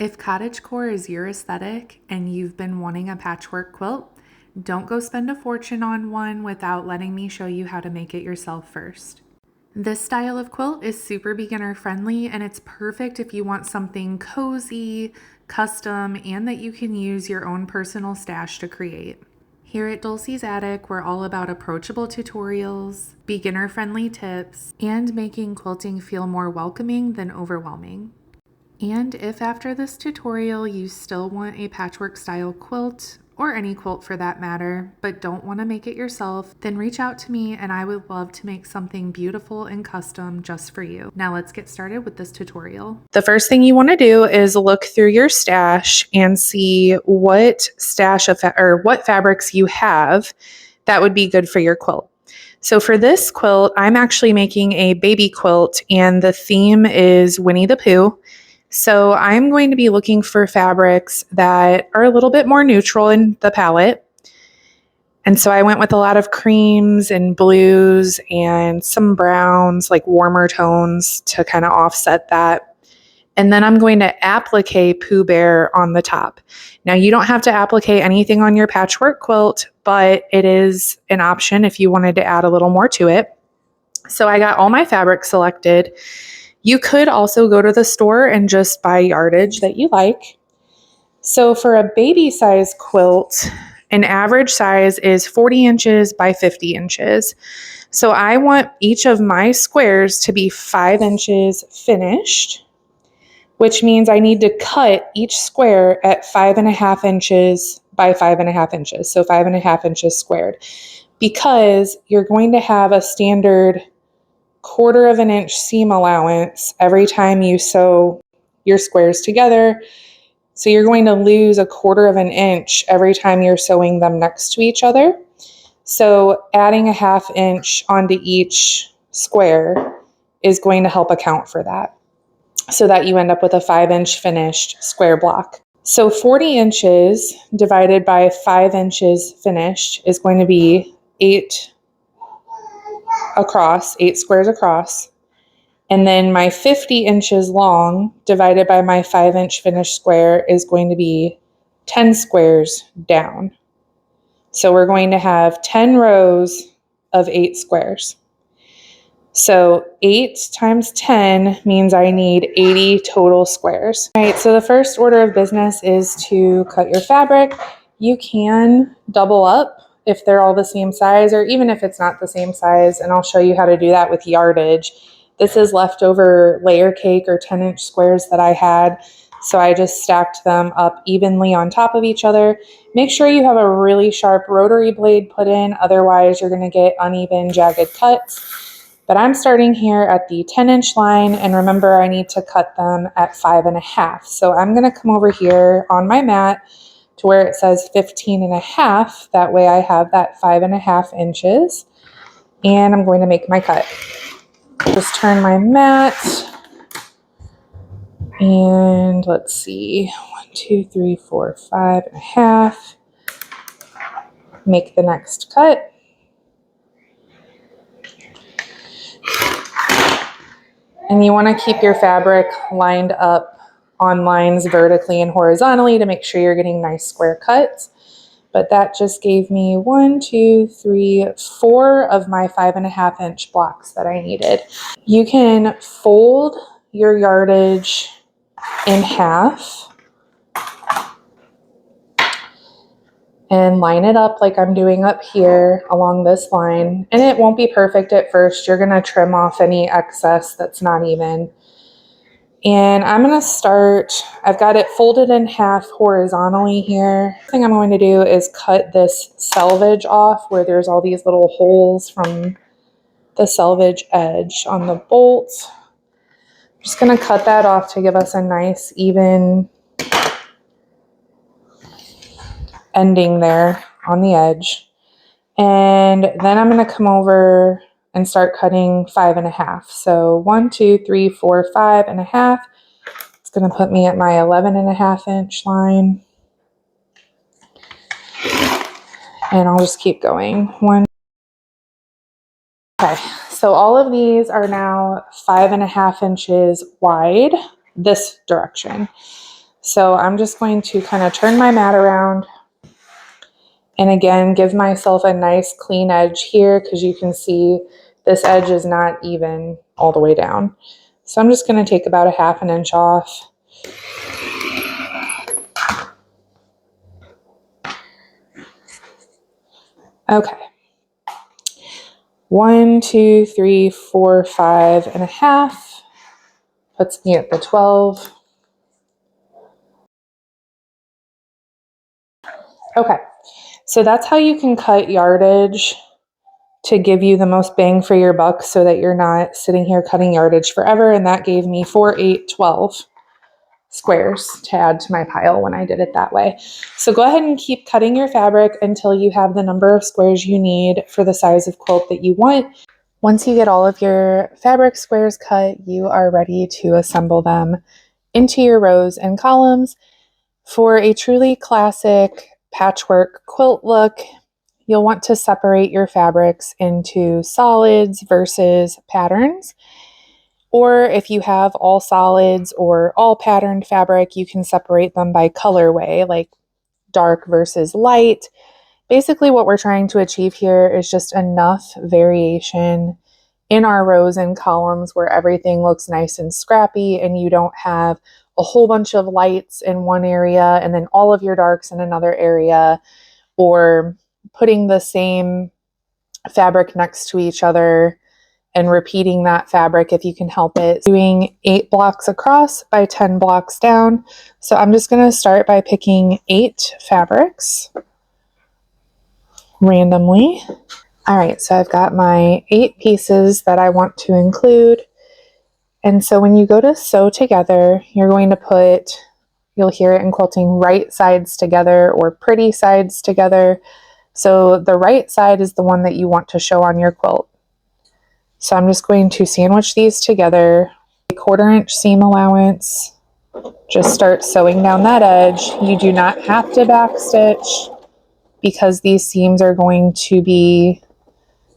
If cottagecore is your aesthetic and you've been wanting a patchwork quilt, don't go spend a fortune on one without letting me show you how to make it yourself first. This style of quilt is super beginner friendly and it's perfect if you want something cozy, custom, and that you can use your own personal stash to create. Here at Dulcie's Attic, we're all about approachable tutorials, beginner friendly tips, and making quilting feel more welcoming than overwhelming. And if after this tutorial you still want a patchwork style quilt, or any quilt for that matter, but don't want to make it yourself, then reach out to me and I would love to make something beautiful and custom just for you. Now let's get started with this tutorial. The first thing you want to do is look through your stash and see what stash of what fabrics you have that would be good for your quilt. So for this quilt, I'm actually making a baby quilt and the theme is Winnie the Pooh. So I'm going to be looking for fabrics that are a little bit more neutral in the palette. And so I went with a lot of creams and blues and some browns, like warmer tones to kind of offset that. And then I'm going to applique Pooh Bear on the top. Now you don't have to applique anything on your patchwork quilt, but it is an option if you wanted to add a little more to it. So I got all my fabric selected. You could also go to the store and just buy yardage that you like. So for a baby size quilt, an average size is 40 inches by 50 inches. So I want each of my squares to be 5 inches finished, which means I need to cut each square at 5.5 inches by 5.5 inches. So 5.5 inches squared, because you're going to have a standard 1/4 of an inch seam allowance every time you sew your squares together. So you're going to lose a 1/4 of an inch every time you're sewing them next to each other. So adding a 1/2 inch onto each square is going to help account for that, so that you end up with a 5-inch finished square block. So 40 inches divided by 5 inches finished is going to be 8 squares across. And then my 50 inches long divided by my 5-inch finished square is going to be 10 squares down. So we're going to have 10 rows of 8 squares. So 8 times 10 means I need 80 total squares. All right, so the first order of business is to cut your fabric. You can double up if they're all the same size, or even if it's not the same size, and I'll show you how to do that with yardage. This is leftover layer cake or 10-inch squares that I had, so I just stacked them up evenly on top of each other. Make sure you have a really sharp rotary blade put in, otherwise you're going to get uneven, jagged cuts. But I'm starting here at the 10-inch line, and remember I need to cut them at 5.5. So I'm going to come over here on my mat to where it says 15.5. That way I have that 5.5 inches, and I'm going to make my cut. Just turn my mat, and let's see, 1, 2, 3, 4, 5.5. Make the next cut. And you want to keep your fabric lined up on lines vertically and horizontally to make sure you're getting nice square cuts. But that just gave me 1, 2, 3, 4 of my 5.5-inch blocks that I needed. You can fold your yardage in half and line it up like I'm doing up here along this line. And it won't be perfect at first. You're going to trim off any excess that's not even. And I'm going to start, I've got it folded in half horizontally here. The thing I'm going to do is cut this selvage off where there's all these little holes from the selvage edge on the bolt. I'm just going to cut that off to give us a nice even ending there on the edge. And then I'm going to come over and start cutting 5.5. So 1, 2, 3, 4, 5.5. It's going to put me at my 11.5-inch line. And I'll just keep going. Okay, so all of these are now 5.5 inches wide this direction. So I'm just going to kind of turn my mat around and again, give myself a nice clean edge here because you can see this edge is not even all the way down. So I'm just going to take about a ½ inch off. Okay. 1, 2, 3, 4, 5.5. Puts me at the 12. Okay. So that's how you can cut yardage to give you the most bang for your buck so that you're not sitting here cutting yardage forever. And that gave me 4, 8, 12 squares to add to my pile when I did it that way. So go ahead and keep cutting your fabric until you have the number of squares you need for the size of quilt that you want. Once you get all of your fabric squares cut, you are ready to assemble them into your rows and columns. For a truly classic patchwork quilt look, you'll want to separate your fabrics into solids versus patterns. Or if you have all solids or all patterned fabric, you can separate them by colorway, like dark versus light. Basically, what we're trying to achieve here is just enough variation in our rows and columns where everything looks nice and scrappy and you don't have a whole bunch of lights in one area and then all of your darks in another area, or putting the same fabric next to each other and repeating that fabric if you can help it. Doing 8 blocks across by 10 blocks down. So I'm just going to start by picking 8 fabrics randomly. All right, so I've got my 8 pieces that I want to include. And so when you go to sew together, you're going to put, you'll hear it in quilting, right sides together or pretty sides together. So the right side is the one that you want to show on your quilt. So I'm just going to sandwich these together, a 1/4 inch seam allowance. Just start sewing down that edge. You do not have to backstitch because these seams are going to be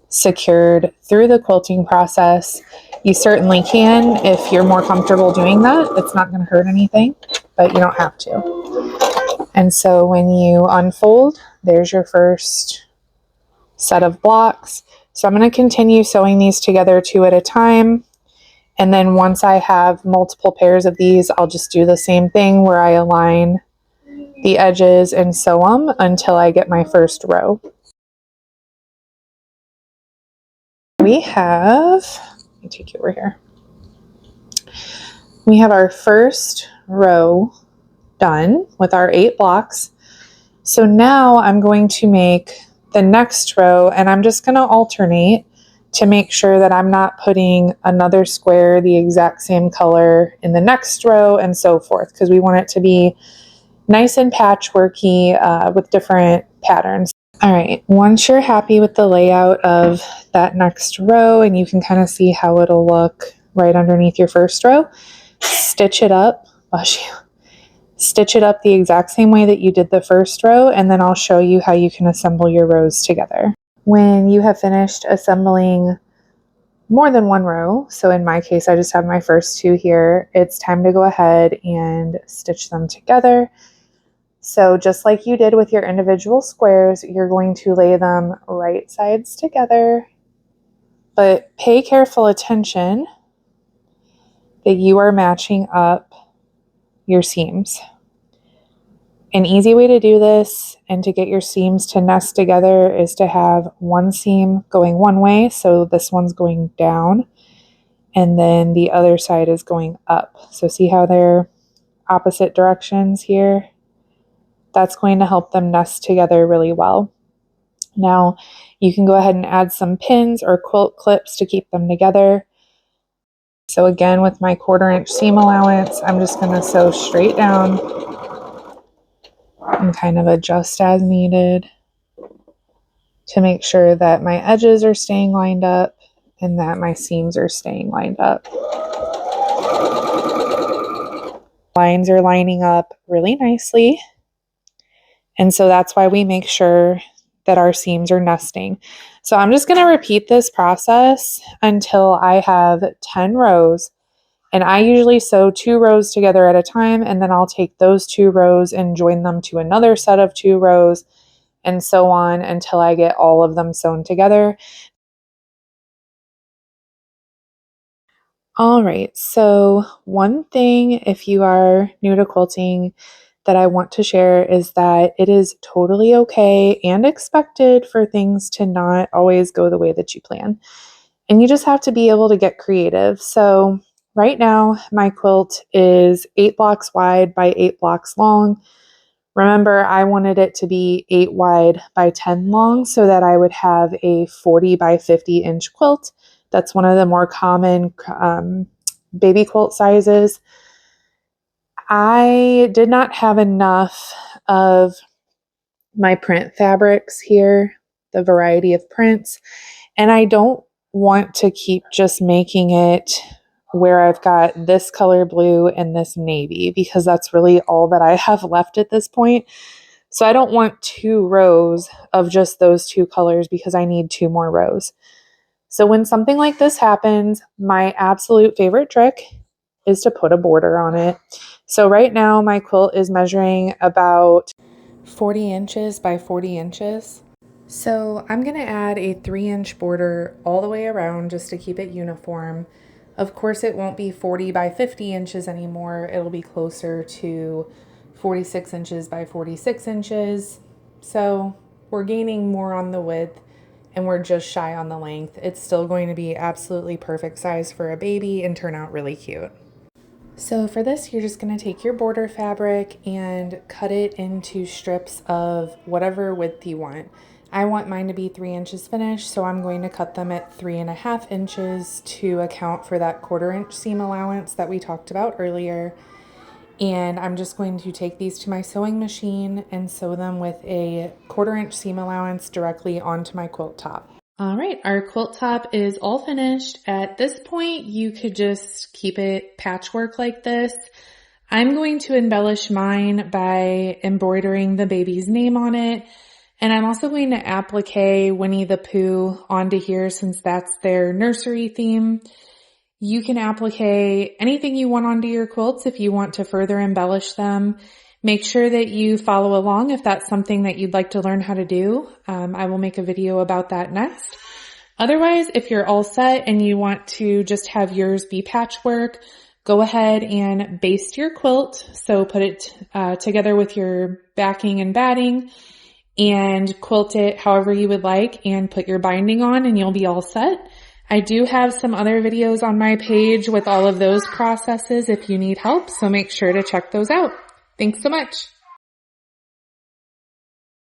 secured through the quilting process. You certainly can if you're more comfortable doing that. It's not going to hurt anything, but you don't have to. And so when you unfold, there's your first set of blocks. So I'm going to continue sewing these together 2 at a time. And then once I have multiple pairs of these, I'll just do the same thing where I align the edges and sew them until I get my first row. We have, let me take you over here. We have our first row done with our 8 blocks. So now I'm going to make the next row, and I'm just going to alternate to make sure that I'm not putting another square the exact same color in the next row and so forth, because we want it to be nice and patchworky with different patterns. All right, once you're happy with the layout of that next row and you can kind of see how it'll look right underneath your first row, stitch it up. Stitch it up the exact same way that you did the first row, and then I'll show you how you can assemble your rows together. When you have finished assembling more than one row, so in my case I just have my first 2 here, it's time to go ahead and stitch them together. So just like you did with your individual squares, you're going to lay them right sides together, but pay careful attention that you are matching up your seams. An easy way to do this and to get your seams to nest together is to have one seam going one way, so this one's going down, and then the other side is going up. So see how they're opposite directions here? That's going to help them nest together really well. Now, you can go ahead and add some pins or quilt clips to keep them together. So again, with my 1/4 inch seam allowance, I'm just going to sew straight down and kind of adjust as needed to make sure that my edges are staying lined up and that my seams are staying lined up. Lines are lining up really nicely, and so that's why we make sure that our seams are nesting. So I'm just going to repeat this process until I have 10 rows, And I usually sew 2 rows together at a time, and then I'll take those 2 rows and join them to another set of 2 rows, and so on until I get all of them sewn together. All right, so one thing, if you are new to quilting, that I want to share is that it is totally okay and expected for things to not always go the way that you plan. And you just have to be able to get creative. So, right now, my quilt is 8 blocks wide by 8 blocks long. Remember, I wanted it to be 8 wide by 10 long so that I would have a 40 by 50 inch quilt. That's one of the more common baby quilt sizes. I did not have enough of my print fabrics here, the variety of prints, and I don't want to keep just making it where I've got this color blue and this navy, because that's really all that I have left at this point. So I don't want 2 rows of just those 2 colors because I need 2 more rows. So when something like this happens, my absolute favorite trick is to put a border on it. So right now my quilt is measuring about 40 inches by 40 inches. So I'm going to add a 3-inch border all the way around just to keep it uniform. Of course, it won't be 40 by 50 inches anymore. It'll be closer to 46 inches by 46 inches. So we're gaining more on the width and we're just shy on the length. It's still going to be absolutely perfect size for a baby and turn out really cute. So for this, you're just going to take your border fabric and cut it into strips of whatever width you want. I want mine to be 3 inches finished, so I'm going to cut them at 3.5 inches to account for that 1/4 inch seam allowance that we talked about earlier. And I'm just going to take these to my sewing machine and sew them with a 1/4 inch seam allowance directly onto my quilt top. All right, our quilt top is all finished. At this point, you could just keep it patchwork like this. I'm going to embellish mine by embroidering the baby's name on it. And I'm also going to applique Winnie the Pooh onto here since that's their nursery theme. You can applique anything you want onto your quilts if you want to further embellish them. Make sure that you follow along if that's something that you'd like to learn how to do. I will make a video about that next. Otherwise, if you're all set and you want to just have yours be patchwork, go ahead and baste your quilt. So put it together with your backing and batting and quilt it however you would like and put your binding on and you'll be all set. I do have some other videos on my page with all of those processes if you need help, so make sure to check those out. Thanks so much.